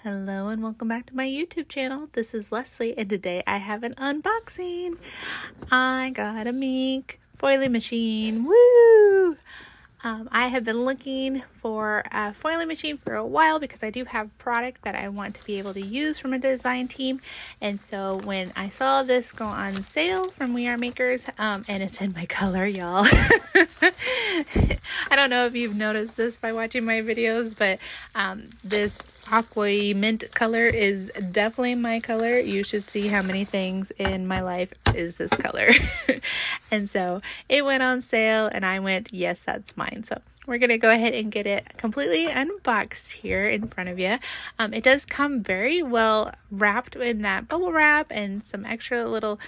Hello and welcome back to my YouTube channel. This is Leslie and today I have an unboxing. I got a Mink foiling machine. Woo! I have been looking for a foiling machine for a while because I do have product that I want to be able to use from a design team. And so when I saw this go on sale from We Are Makers, and it's in my color, y'all. I don't know if you've noticed this by watching my videos, but this aqua mint color is definitely my color. You should see how many things in my life is this color. And so it went on sale and I went, yes, that's mine. So we're going to go ahead and get it completely unboxed here in front of you. It does come very well wrapped in that bubble wrap and some extra little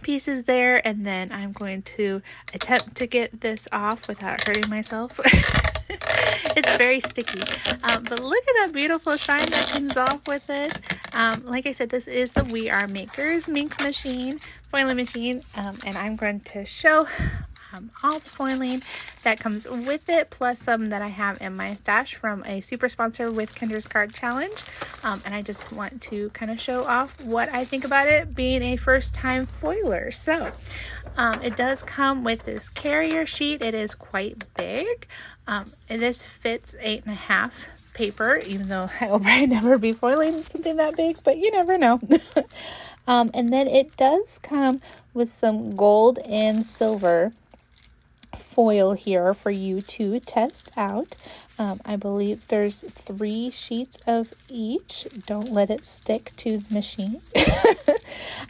pieces there. And then I'm going to attempt to get this off without hurting myself. It's very sticky, but look at that beautiful shine that comes off with it. Like I said, this is the We Are Makers Mink machine, foiling machine, and I'm going to show all the foiling that comes with it, plus some that I have in my stash from a super sponsor with Kinder's Card Challenge. And I just want to kind of show off what I think about it being a first-time foiler. So it does come with this carrier sheet. It is quite big. And this fits 8.5 paper, even though I will probably never be foiling something that big, but you never know. And then it does come with some gold and silver foil here for you to test out. I believe there's 3 sheets of each. Don't let it stick to the machine.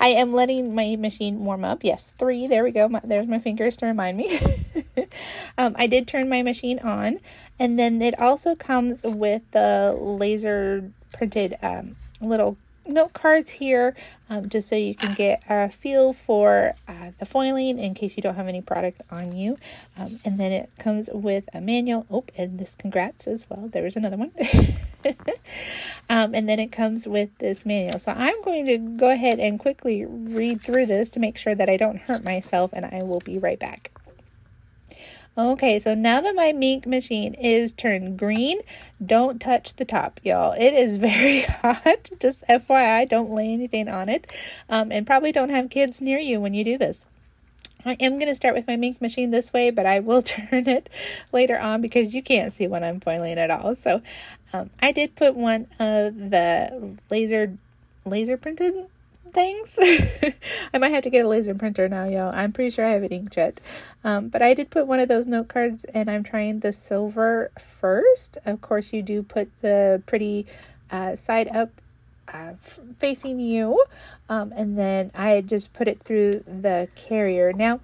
I am letting my machine warm up. Yes, 3. There we go. There's my fingers to remind me. I did turn my machine on, and then it also comes with the laser printed little note cards here, just so you can get a feel for the foiling in case you don't have any product on you. And then it comes with a manual. Oh, and this congrats as well. There's another one. And then it comes with this manual. So I'm going to go ahead and quickly read through this to make sure that I don't hurt myself, and I will be right back. Okay, so now that my Mink machine is turned green, don't touch the top, y'all. It is very hot. Just FYI, don't lay anything on it. And probably don't have kids near you when you do this. I am going to start with my Mink machine this way, but I will turn it later on because you can't see when I'm foiling at all. So I did put one of the laser printed things. I might have to get a laser printer now, y'all. I'm pretty sure I have an inkjet. But I did put one of those note cards, and I'm trying the silver first. Of course, you do put the pretty side up facing you, and then I just put it through the carrier. Now,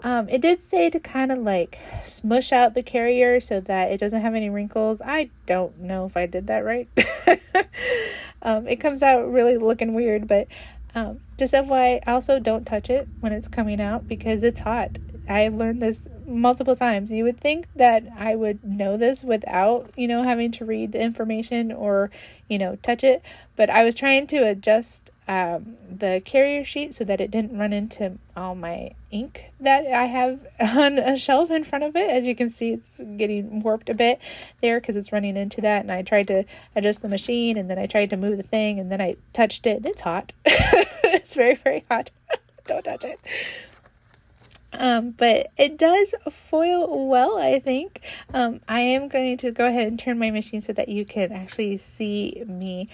it did say to kind of like smush out the carrier so that it doesn't have any wrinkles. I don't know if I did that right. It comes out really looking weird, but just FYI, also don't touch it when it's coming out because it's hot. I learned this multiple times. You would think that I would know this without, having to read the information or, touch it. But I was trying to adjust the carrier sheet so that it didn't run into all my ink that I have on a shelf in front of it. As you can see, it's getting warped a bit there because it's running into that. And I tried to adjust the machine, and then I tried to move the thing, and then I touched it. It's hot. It's very, very hot. Don't touch it. But it does foil well, I think. I am going to go ahead and turn my machine so that you can actually see me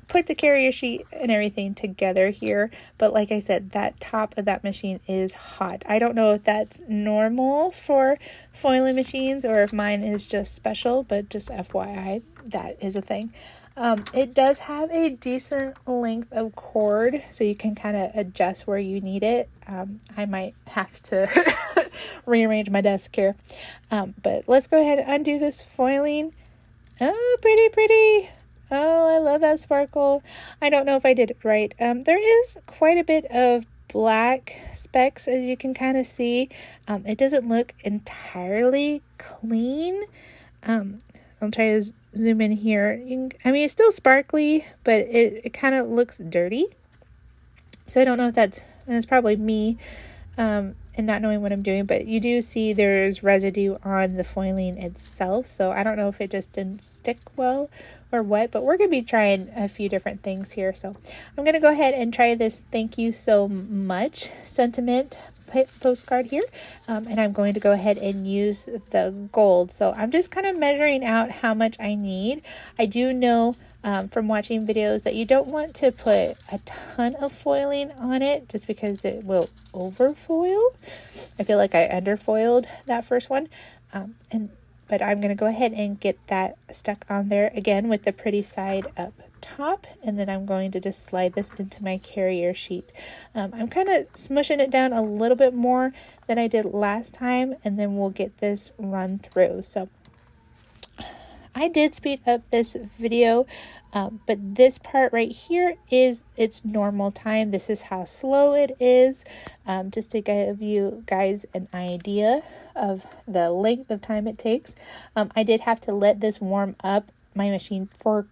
put the carrier sheet and everything together here. But like I said, that top of that machine is hot. I don't know if that's normal for foiling machines or if mine is just special, but just FYI, that is a thing. It does have a decent length of cord, so you can kind of adjust where you need it. I might have to rearrange my desk here. But let's go ahead and undo this foiling. Oh, pretty, pretty. Oh, I love that sparkle. I don't know if I did it right. There is quite a bit of black specks, as you can kind of see. It doesn't look entirely clean. I'll try to zoom in here. It's still sparkly, but it kind of looks dirty. So I don't know if that's probably me. and not knowing what I'm doing, but you do see there's residue on the foiling itself. So I don't know if it just didn't stick well or what, but we're going to be trying a few different things here. So I'm going to go ahead and try this thank you so much sentiment postcard here, and I'm going to go ahead and use the gold. So I'm just kind of measuring out how much I need. I do know from watching videos that you don't want to put a ton of foiling on it just because it will overfoil. I feel like I underfoiled that first one, but I'm going to go ahead and get that stuck on there again with the pretty side up top, and then I'm going to just slide this into my carrier sheet. I'm kind of smushing it down a little bit more than I did last time, and then we'll get this run through. So I did speed up this video, but this part right here is its normal time. This is how slow it is, just to give you guys an idea of the length of time it takes. I did have to let this warm up my machine for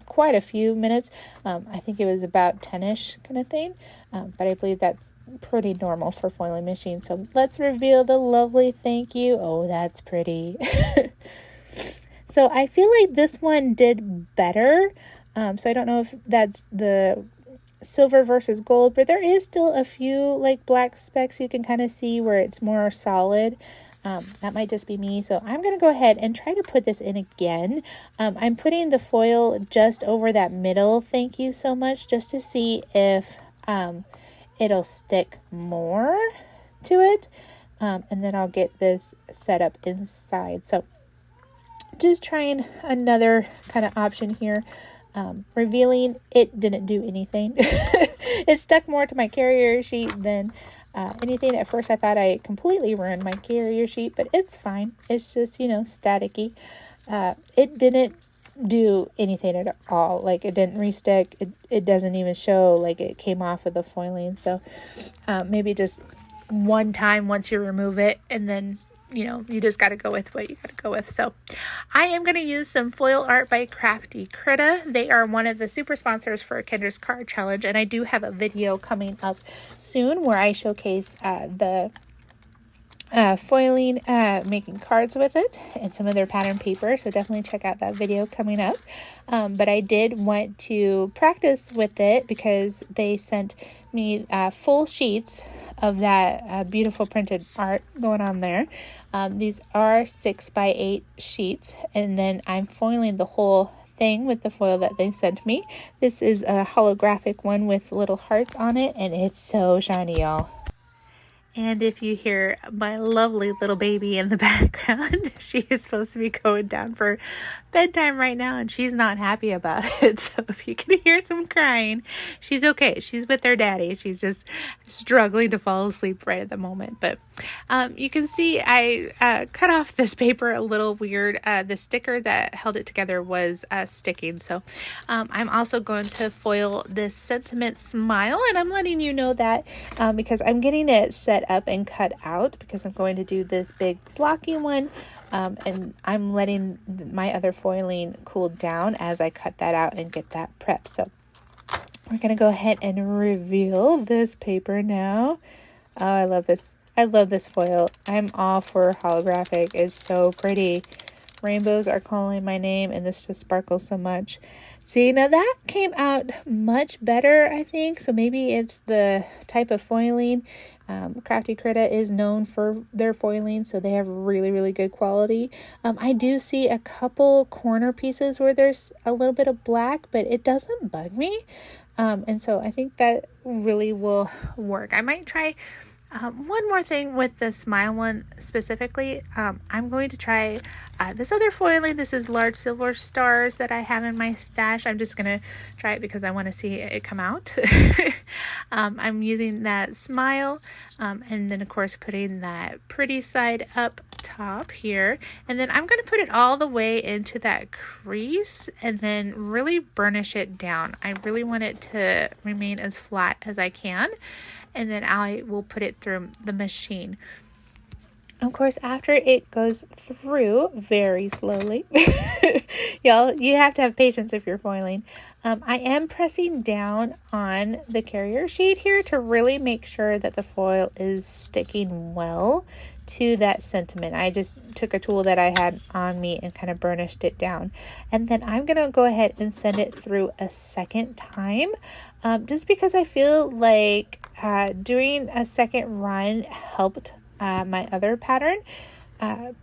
quite a few minutes. I think it was about 10ish kind of thing, but I believe that's pretty normal for foiling machines. So let's reveal the lovely thank you. Oh, that's pretty. So I feel like this one did better. So I don't know if that's the silver versus gold, but there is still a few like black specks you can kind of see where it's more solid. That might just be me. So I'm going to go ahead and try to put this in again. I'm putting the foil just over that middle thank you so much, just to see if it'll stick more to it. And then I'll get this set up inside. So just trying another kind of option here. Revealing, it didn't do anything. It stuck more to my carrier sheet than anything. At first I thought I completely ruined my carrier sheet, but it's fine. It's just, staticky. It didn't do anything at all. Like, it didn't restick. It doesn't even show like it came off of the foiling. So maybe just one time once you remove it, and then you just got to go with what you got to go with. So I am going to use some foil art by Crafty Critta. They are one of the super sponsors for Kendra's Card Challenge, and I do have a video coming up soon where I showcase the foiling, making cards with it, and some of their pattern paper. So definitely check out that video coming up. But I did want to practice with it because they sent me full sheets of that beautiful printed art going on there. These are 6x8 sheets, and then I'm foiling the whole thing with the foil that they sent me. This is a holographic one with little hearts on it, and it's so shiny, y'all. And if you hear my lovely little baby in the background, she is supposed to be going down for bedtime right now, and she's not happy about it. So if you can hear some crying, she's okay. She's with her daddy. She's just struggling to fall asleep right at the moment. But you can see I cut off this paper a little weird. The sticker that held it together was sticking. So I'm also going to foil this sentiment smile, and I'm letting you know that because I'm getting it set up and cut out because I'm going to do this big blocky one, and I'm letting my other foiling cool down as I cut that out and get that prepped. So we're going to go ahead and reveal this paper now. Oh, I love this. I love this foil. I'm all for holographic. It's so pretty. Rainbows are calling my name, and this just sparkles so much. See, now that came out much better, I think. So maybe it's the type of foiling. Crafty Critta is known for their foiling, so they have really, really good quality. I do see a couple corner pieces where there's a little bit of black, but it doesn't bug me. And so I think that really will work. I might try one more thing with the smile one specifically. I'm going to try this other foiling. This is large silver stars that I have in my stash. I'm just going to try it because I want to see it come out. I'm using that smile, and then of course putting that pretty side up top here, and then I'm going to put it all the way into that crease and then really burnish it down. I really want it to remain as flat as I can, and then I will put it through the machine. Of course, after it goes through very slowly, y'all, you have to have patience if you're foiling. I am pressing down on the carrier sheet here to really make sure that the foil is sticking well to that sentiment. I just took a tool that I had on me and kind of burnished it down. And then I'm going to go ahead and send it through a second time, just because I feel like doing a second run helped my other pattern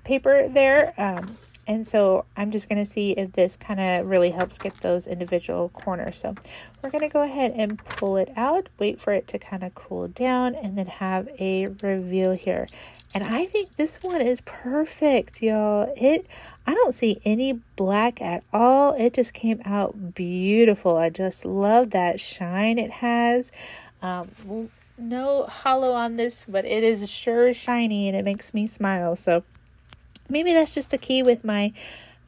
paper there. And so I'm just going to see if this kind of really helps get those individual corners. So we're going to go ahead and pull it out, wait for it to kind of cool down, and then have a reveal here. And I think this one is perfect, y'all. I don't see any black at all. It just came out beautiful. I just love that shine it has. No hollow on this, but it is sure shiny and it makes me smile. So maybe that's just the key with my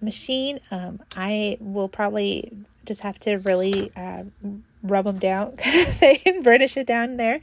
machine. I will probably just have to really rub them down, kind of thing, and burnish it down there.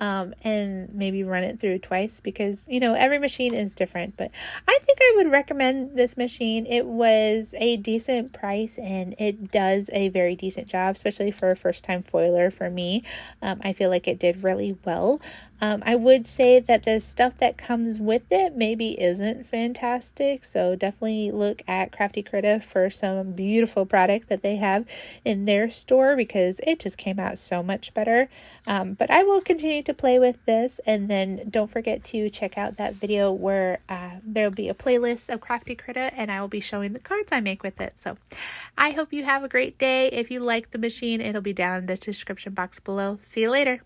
And maybe run it through twice because, every machine is different. But I think I would recommend this machine. It was a decent price and it does a very decent job, especially for a first-time foiler for me. I feel like it did really well. I would say that the stuff that comes with it maybe isn't fantastic, so definitely look at Crafty Critta for some beautiful product that they have in their store because it just came out so much better. But I will continue to play with this, and then don't forget to check out that video where there'll be a playlist of Crafty Critta and I will be showing the cards I make with it. So I hope you have a great day. If you like the machine, it'll be down in the description box below. See you later.